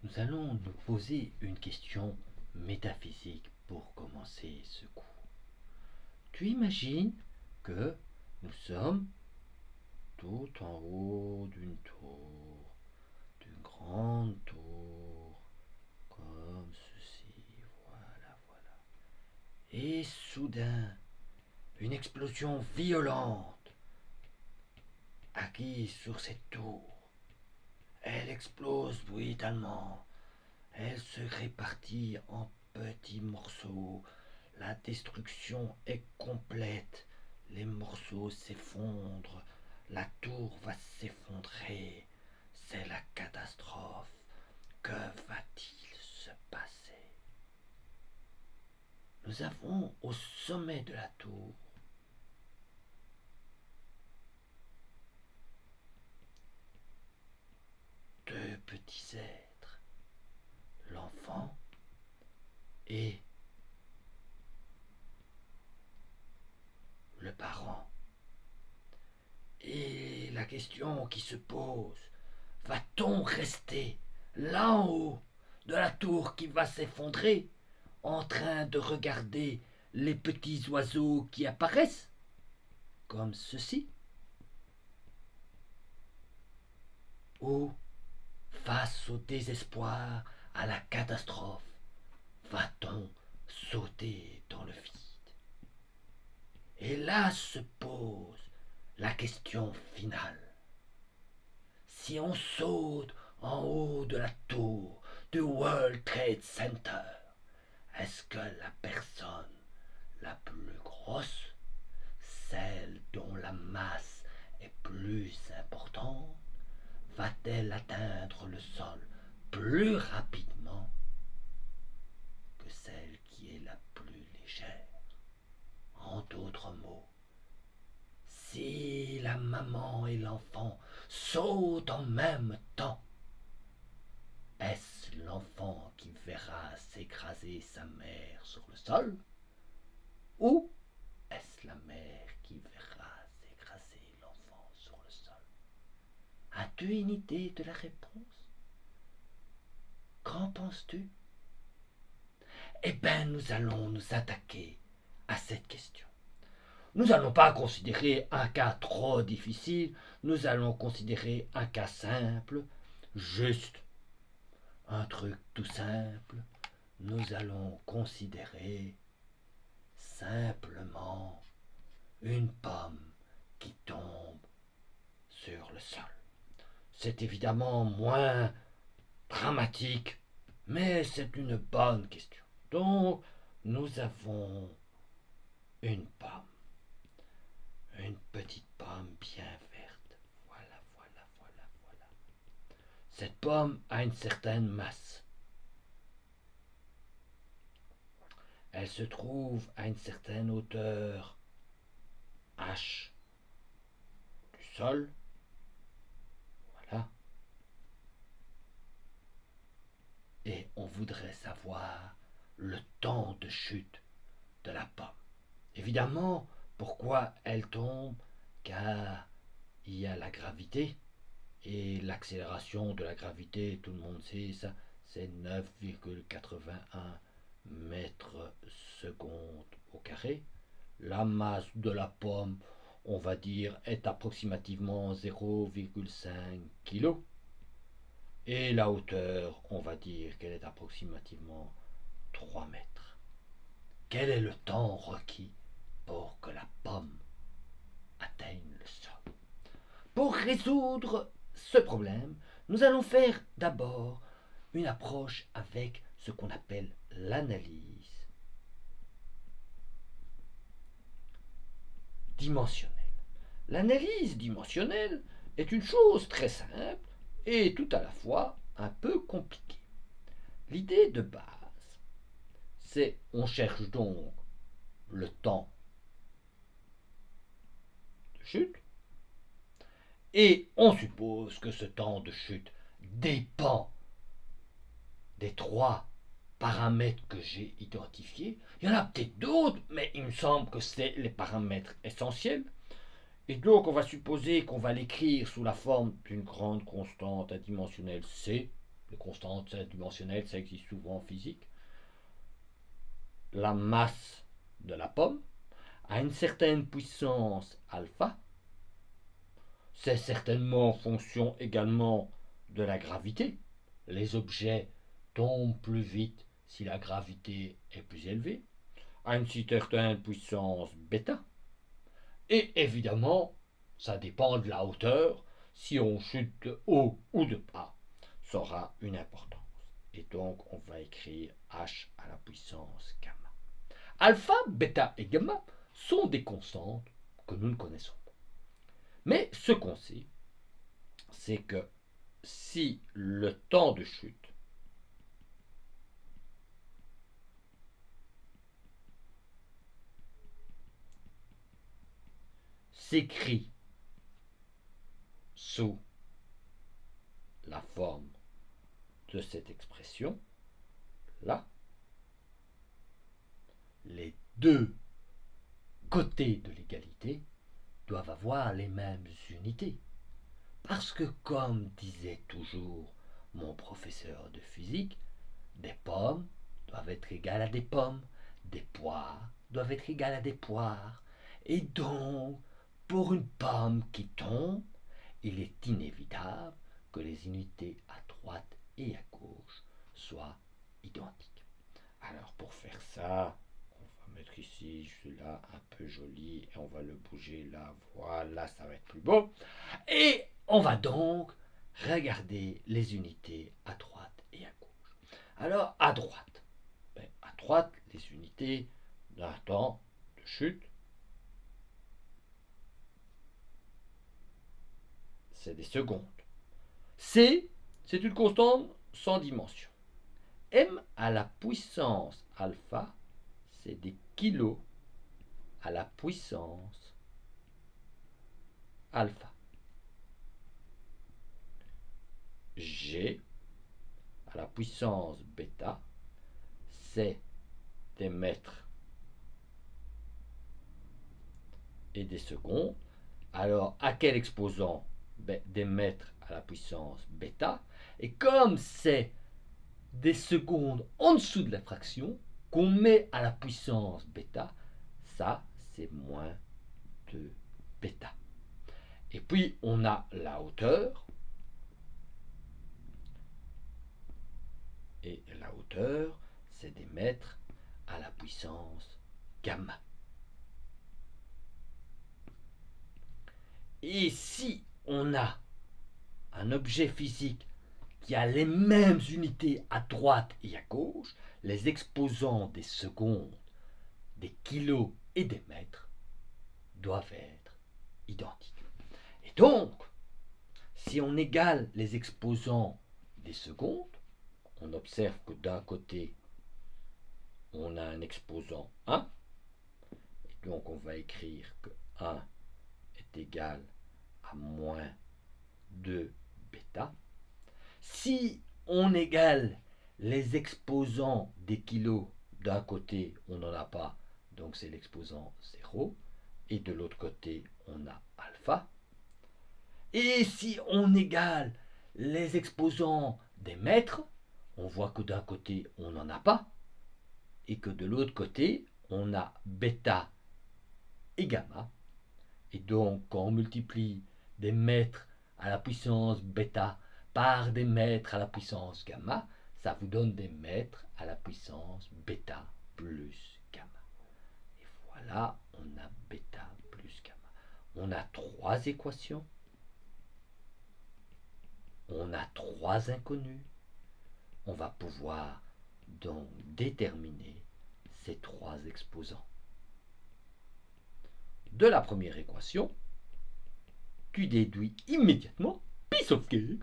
Nous allons nous poser une question métaphysique pour commencer ce cours. Tu imagines que nous sommes tout en haut d'une grande tour, comme ceci, voilà, voilà. Et soudain, une explosion violente acquise sur cette tour. Elle explose brutalement. Elle se répartit en petits morceaux. La destruction est complète. Les morceaux s'effondrent. La tour va s'effondrer. C'est la catastrophe. Que va-t-il se passer? Nous avons au sommet de la tour deux petits êtres, l'enfant et le parent. Et la question qui se pose, va-t-on rester là en haut de la tour qui va s'effondrer, en train de regarder les petits oiseaux qui apparaissent, comme ceci, ou face au désespoir, à la catastrophe, va-t-on sauter dans le vide? Et là se pose la question finale. Si on saute en haut de la tour du World Trade Center, est-ce que la personne la plus grosse, celle dont la masse est plus importante, va-t-elle atteindre le sol plus rapidement que celle qui est la plus légère? En d'autres mots, si la maman et l'enfant sautent en même temps, est-ce l'enfant qui verra s'écraser sa mère sur le sol, ou est-ce la mère qui verra s'écraser l'enfant sur le sol? As-tu une idée de la réponse? Qu'en penses-tu? Eh bien, nous allons nous attaquer à cette question. Nous n'allons pas considérer un cas trop difficile, nous allons considérer un cas simple, juste un truc tout simple. Nous allons considérer simplement une pomme qui tombe sur le sol. C'est évidemment moins dramatique, mais c'est une bonne question. Donc, nous avons une pomme. Une petite pomme bien verte. Voilà, voilà, voilà, voilà. Cette pomme a une certaine masse. Elle se trouve à une certaine hauteur h du sol. Voilà. Et on voudrait savoir le temps de chute de la pomme. Évidemment, pourquoi elle tombe? Car il y a la gravité, et l'accélération de la gravité, tout le monde sait ça, c'est 9,81 mètres secondes au carré. La masse de la pomme, on va dire, est approximativement 0,5 kg. Et la hauteur, on va dire qu'elle est approximativement 3 mètres. Quel est le temps requis pour que la pomme atteigne le sol? Pour résoudre ce problème, nous allons faire d'abord une approche avec ce qu'on appelle l'analyse dimensionnelle. L'analyse dimensionnelle est une chose très simple et tout à la fois un peu compliquée. L'idée de base, c'est on cherche donc le temps de chute et on suppose que ce temps de chute dépend des trois paramètres que j'ai identifiés. Il y en a peut-être d'autres, mais il me semble que c'est les paramètres essentiels. Et donc on va supposer qu'on va l'écrire sous la forme d'une grande constante adimensionnelle C, les constantes dimensionnelles, ça existe souvent en physique, la masse de la pomme à une certaine puissance alpha. C'est certainement en fonction également de la gravité. Les objets tombent plus vite si la gravité est plus élevée, à une certaine puissance bêta. Et évidemment, ça dépend de la hauteur. Si on chute de haut ou de bas, ça aura une importance. Et donc, on va écrire h à la puissance gamma. Alpha, bêta et gamma sont des constantes que nous ne connaissons pas. Mais ce qu'on sait, c'est que si le temps de chute s'écrit sous la forme de cette expression là, les deux côtés de l'égalité doivent avoir les mêmes unités. Parce que, comme disait toujours mon professeur de physique, des pommes doivent être égales à des pommes, des poires doivent être égales à des poires. Et donc, pour une pomme qui tombe, il est inévitable que les unités à droite et à gauche soient identiques. Alors, pour faire ça, on va mettre ici celui-là un peu joli et on va le bouger là. Voilà, ça va être plus beau. Et on va donc regarder les unités à droite et à gauche. Alors, à droite, les unités d'un temps de chute, c'est des secondes. C, c'est une constante sans dimension. M à la puissance alpha, c'est des kilos à la puissance alpha. G à la puissance bêta, c'est des mètres et des secondes. Alors, à quel exposant? Des mètres à la puissance bêta. Et comme c'est des secondes en dessous de la fraction qu'on met à la puissance bêta, ça, c'est moins 2 bêta. Et puis, on a la hauteur. Et la hauteur, c'est des mètres à la puissance gamma. Et si on a un objet physique qui a les mêmes unités à droite et à gauche, les exposants des secondes, des kilos et des mètres doivent être identiques. Et donc, si on égale les exposants des secondes, on observe que d'un côté, on a un exposant 1, et donc on va écrire que 1 est égal à moins 2 bêta. Si on égale les exposants des kilos, d'un côté, on n'en a pas, donc c'est l'exposant 0, et de l'autre côté, on a alpha. Et si on égale les exposants des mètres, on voit que d'un côté, on n'en a pas, et que de l'autre côté, on a bêta et gamma. Et donc, quand on multiplie des mètres à la puissance bêta par des mètres à la puissance gamma, ça vous donne des mètres à la puissance bêta plus gamma. Et voilà, on a bêta plus gamma. On a 3 équations. On a 3 inconnus. On va pouvoir donc déterminer ces 3 exposants. De la première équation, tu déduis immédiatement, piece of cake,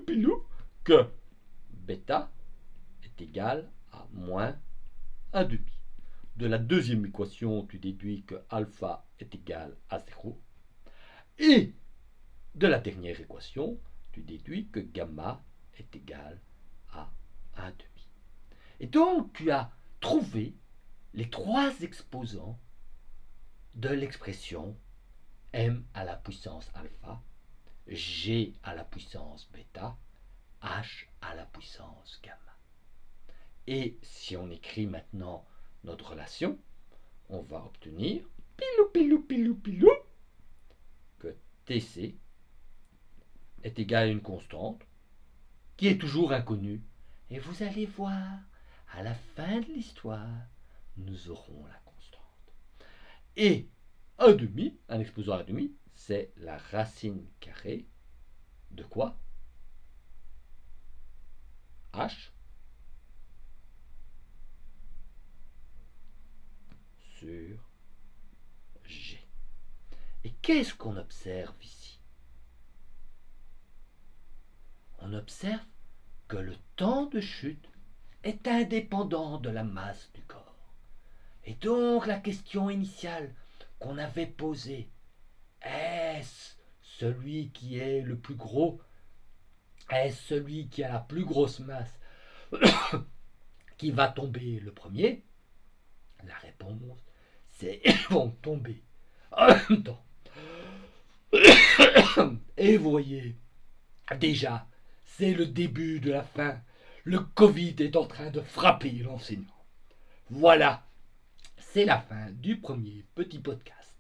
pilou, que bêta est égal à moins 1,5. De la deuxième équation, tu déduis que alpha est égal à 0. Et de la dernière équation, tu déduis que gamma est égal à 1,5. Et donc, tu as trouvé les 3 exposants de l'expression m à la puissance alpha, g à la puissance bêta, h à la puissance gamma. Et si on écrit maintenant notre relation, on va obtenir pilou, que Tc est égal à une constante qui est toujours inconnue. Et vous allez voir, à la fin de l'histoire, nous aurons la constante. Et un exposant à demi, c'est la racine carrée de quoi? H sur G. Et qu'est-ce qu'on observe ici? On observe que le temps de chute est indépendant de la masse du corps. Et donc la question initiale qu'on avait posée, est-ce celui qui est le plus gros, est-ce celui qui a la plus grosse masse qui va tomber le premier? La réponse, c'est ils vont tomber en même temps. Et vous voyez, déjà, c'est le début de la fin. Le Covid est en train de frapper l'enseignant. Voilà, c'est la fin du premier petit podcast.